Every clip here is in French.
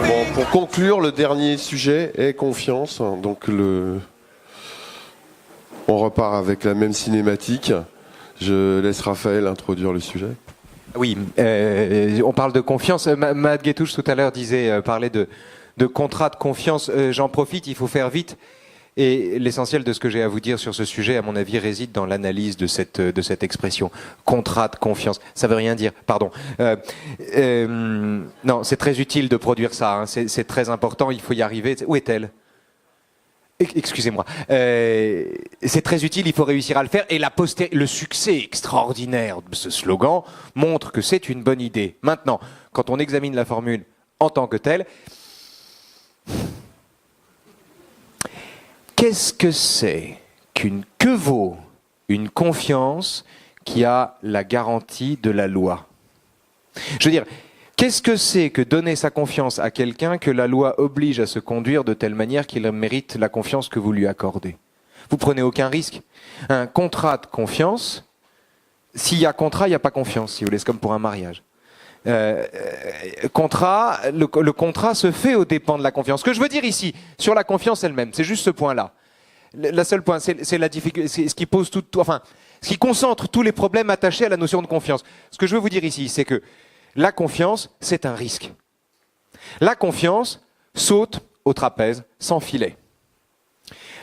Bon, pour conclure, le dernier sujet est confiance. Donc on repart avec la même cinématique. Je laisse Raphaël introduire le sujet. Oui, on parle de confiance. Matt Guetouche tout à l'heure parlait de contrat de confiance. J'en profite, il faut faire vite. Et l'essentiel de ce que j'ai à vous dire sur ce sujet, à mon avis, réside dans l'analyse de cette expression. Contrat de confiance. Ça veut rien dire, pardon. Non, c'est très utile de produire ça. Hein. C'est très important, il faut y arriver. Où est-elle ? Excusez-moi. C'est très utile, il faut réussir à le faire. Et le succès extraordinaire de ce slogan montre que c'est une bonne idée. Maintenant, quand on examine la formule en tant que telle, qu'est-ce que c'est que vaut une confiance qui a la garantie de la loi ? Je veux dire, qu'est-ce que c'est que donner sa confiance à quelqu'un que la loi oblige à se conduire de telle manière qu'il mérite la confiance que vous lui accordez ? Vous prenez aucun risque. Un contrat de confiance, s'il y a contrat, il n'y a pas confiance, si vous voulez, c'est comme pour un mariage. Le contrat se fait aux dépens de la confiance. Ce que je veux dire ici, sur la confiance elle-même, c'est juste ce point-là. Le seul point, c'est la difficulté, c'est ce qui pose ce qui concentre tous les problèmes attachés à la notion de confiance. Ce que je veux vous dire ici, c'est que la confiance, c'est un risque. La confiance saute au trapèze sans filet.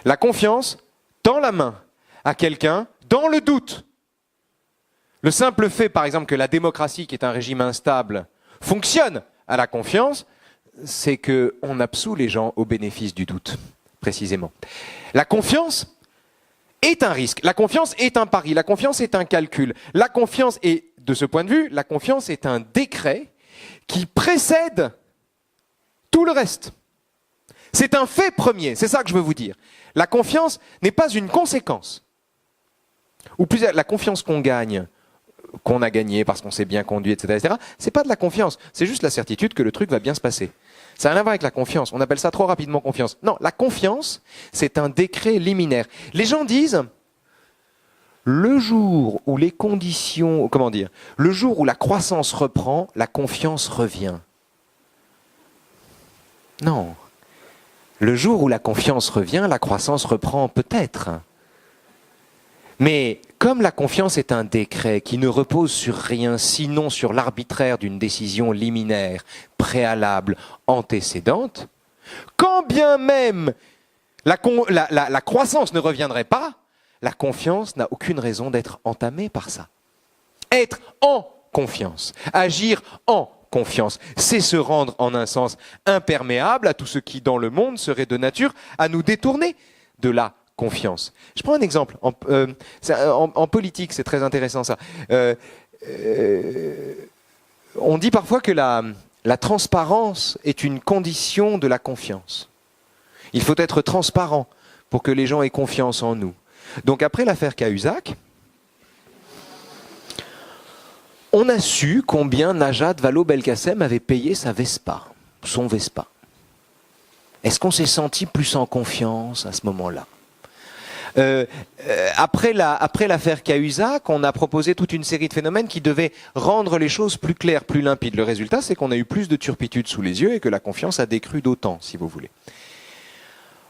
La confiance tend la main à quelqu'un dans le doute. Le simple fait, par exemple, que la démocratie, qui est un régime instable, fonctionne à la confiance, c'est qu'on absout les gens au bénéfice du doute, précisément. La confiance est un risque, la confiance est un pari, la confiance est un calcul. La confiance est, de ce point de vue, la confiance est un décret qui précède tout le reste. C'est un fait premier, c'est ça que je veux vous dire. La confiance n'est pas une conséquence. Ou plus, la confiance qu'on gagne, qu'on a gagné parce qu'on s'est bien conduit, etc., c'est pas de la confiance, c'est juste la certitude que le truc va bien se passer. Ça n'a rien à voir avec la confiance, on appelle ça trop rapidement confiance. Non, la confiance, c'est un décret liminaire. Les gens disent, le jour où les conditions, le jour où la croissance reprend, la confiance revient. Non. Le jour où la confiance revient, la croissance reprend peut-être. Mais comme la confiance est un décret qui ne repose sur rien sinon sur l'arbitraire d'une décision liminaire, préalable, antécédente, quand bien même la croissance ne reviendrait pas, la confiance n'a aucune raison d'être entamée par ça. Être en confiance, agir en confiance, c'est se rendre en un sens imperméable à tout ce qui dans le monde serait de nature à nous détourner de la confiance. Je prends un exemple. En politique, c'est très intéressant ça. On dit parfois que la transparence est une condition de la confiance. Il faut être transparent pour que les gens aient confiance en nous. Donc après l'affaire Cahuzac, on a su combien Najat Vallaud-Belkacem avait payé son Vespa. Est-ce qu'on s'est senti plus en confiance à ce moment-là ? Après l'affaire Cahuzac, on a proposé toute une série de phénomènes qui devaient rendre les choses plus claires, plus limpides. Le résultat, c'est qu'on a eu plus de turpitude sous les yeux et que la confiance a décru d'autant, si vous voulez.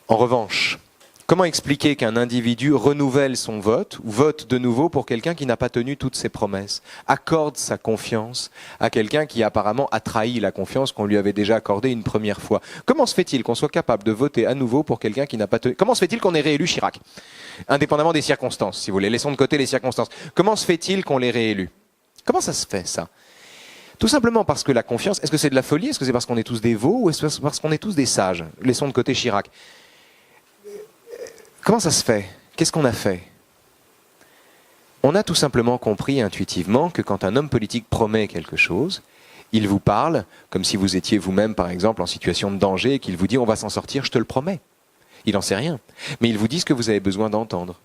En revanche, comment expliquer qu'un individu renouvelle son vote, ou vote de nouveau pour quelqu'un qui n'a pas tenu toutes ses promesses, accorde sa confiance à quelqu'un qui apparemment a trahi la confiance qu'on lui avait déjà accordée une première fois? Comment se fait-il qu'on soit capable de voter à nouveau pour quelqu'un qui n'a pas tenu... Comment se fait-il qu'on ait réélu Chirac? Indépendamment des circonstances, si vous voulez, laissons de côté les circonstances. Comment se fait-il qu'on l'ait réélu? Comment ça se fait, ça? Tout simplement parce que la confiance, est-ce que c'est de la folie? Est-ce que c'est parce qu'on est tous des veaux? Ou est-ce que c'est parce qu'on est tous des sages? Laissons de côté Chirac. Comment ça se fait? Qu'est-ce qu'on a fait? On a tout simplement compris intuitivement que quand un homme politique promet quelque chose, il vous parle comme si vous étiez vous-même, par exemple, en situation de danger et qu'il vous dit « on va s'en sortir, je te le promets ». Il n'en sait rien. Mais il vous dit ce que vous avez besoin d'entendre.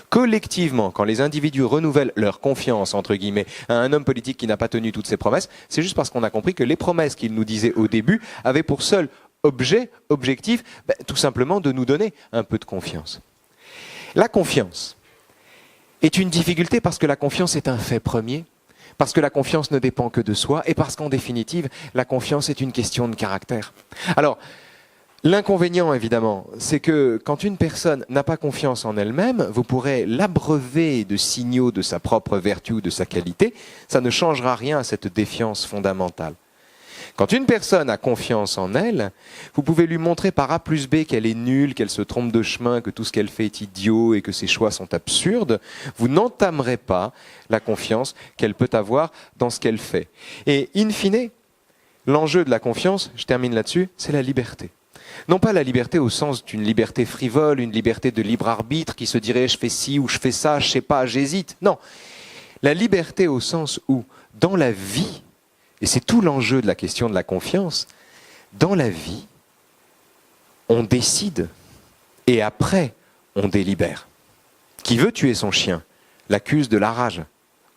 Collectivement, quand les individus renouvellent leur confiance, entre guillemets, à un homme politique qui n'a pas tenu toutes ses promesses, c'est juste parce qu'on a compris que les promesses qu'il nous disait au début avaient pour seul objectif, tout simplement de nous donner un peu de confiance. La confiance est une difficulté parce que la confiance est un fait premier, Parce que la confiance ne dépend que de soi et parce qu'en définitive, la confiance est une question de caractère. Alors, l'inconvénient, évidemment, c'est que quand une personne n'a pas confiance en elle-même, vous pourrez l'abreuver de signaux de sa propre vertu ou de sa qualité, ça ne changera rien à cette défiance fondamentale. Quand une personne a confiance en elle, vous pouvez lui montrer par A plus B qu'elle est nulle, qu'elle se trompe de chemin, que tout ce qu'elle fait est idiot et que ses choix sont absurdes. Vous n'entamerez pas la confiance qu'elle peut avoir dans ce qu'elle fait. Et in fine, l'enjeu de la confiance, je termine là-dessus, c'est la liberté. Non pas la liberté au sens d'une liberté frivole, une liberté de libre arbitre qui se dirait je fais ci ou je fais ça, je sais pas, j'hésite. Non, la liberté au sens où, dans la vie, et c'est tout l'enjeu de la question de la confiance, dans la vie, on décide et après, on délibère. Qui veut tuer son chien l'accuse de la rage,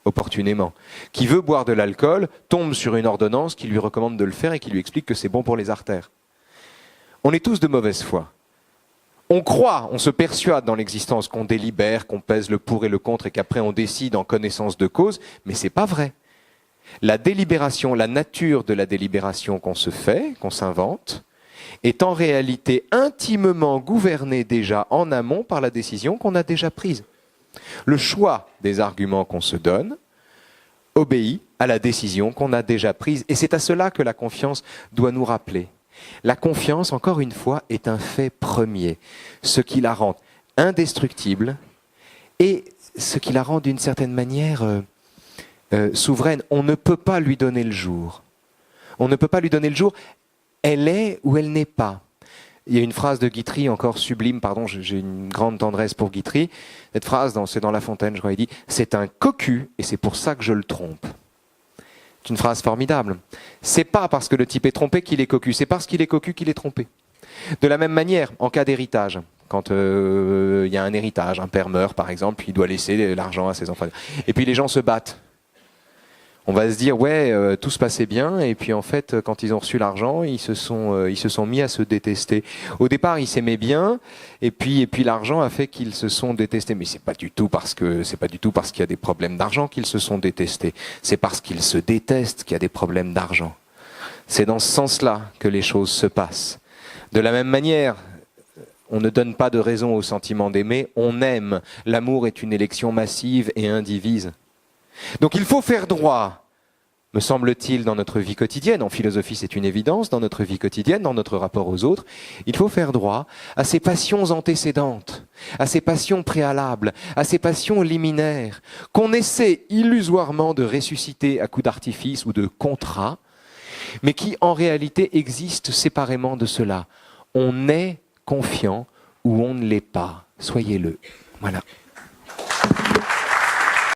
opportunément. Qui veut boire de l'alcool tombe sur une ordonnance qui lui recommande de le faire et qui lui explique que c'est bon pour les artères. On est tous de mauvaise foi. On croit, on se persuade dans l'existence qu'on délibère, qu'on pèse le pour et le contre et qu'après on décide en connaissance de cause, mais c'est pas vrai. La délibération, la nature de la délibération qu'on se fait, qu'on s'invente, est en réalité intimement gouvernée déjà en amont par la décision qu'on a déjà prise. Le choix des arguments qu'on se donne obéit à la décision qu'on a déjà prise. Et c'est à cela que la confiance doit nous rappeler. La confiance, encore une fois, est un fait premier, ce qui la rend indestructible et ce qui la rend d'une certaine manière souveraine. On ne peut pas lui donner le jour. On ne peut pas lui donner le jour. Elle est ou elle n'est pas. Il y a une phrase de Guitry encore sublime, pardon, j'ai une grande tendresse pour Guitry. Cette phrase, c'est dans La Fontaine, je crois, il dit « C'est un cocu et c'est pour ça que je le trompe ». C'est une phrase formidable. C'est pas parce que le type est trompé qu'il est cocu, c'est parce qu'il est cocu qu'il est trompé. De la même manière, en cas d'héritage, quand il y a un héritage, un père meurt par exemple, il doit laisser l'argent à ses enfants. Et puis les gens se battent. On va se dire ouais, tout se passait bien, et puis en fait, quand ils ont reçu l'argent, ils se sont mis à se détester. Au départ, ils s'aimaient bien, et puis l'argent a fait qu'ils se sont détestés. Mais c'est pas du tout parce qu'il y a des problèmes d'argent qu'ils se sont détestés. C'est parce qu'ils se détestent qu'il y a des problèmes d'argent. C'est dans ce sens-là que les choses se passent. De la même manière, on ne donne pas de raison au sentiment d'aimer, on aime. L'amour est une élection massive et indivise. Donc il faut faire droit, me semble-t-il, dans notre vie quotidienne. En philosophie, c'est une évidence, dans notre vie quotidienne, dans notre rapport aux autres. Il faut faire droit à ces passions antécédentes, à ces passions préalables, à ces passions liminaires, qu'on essaie illusoirement de ressusciter à coups d'artifice ou de contrat, mais qui en réalité existent séparément de cela. On est confiant ou on ne l'est pas. Soyez-le. Voilà.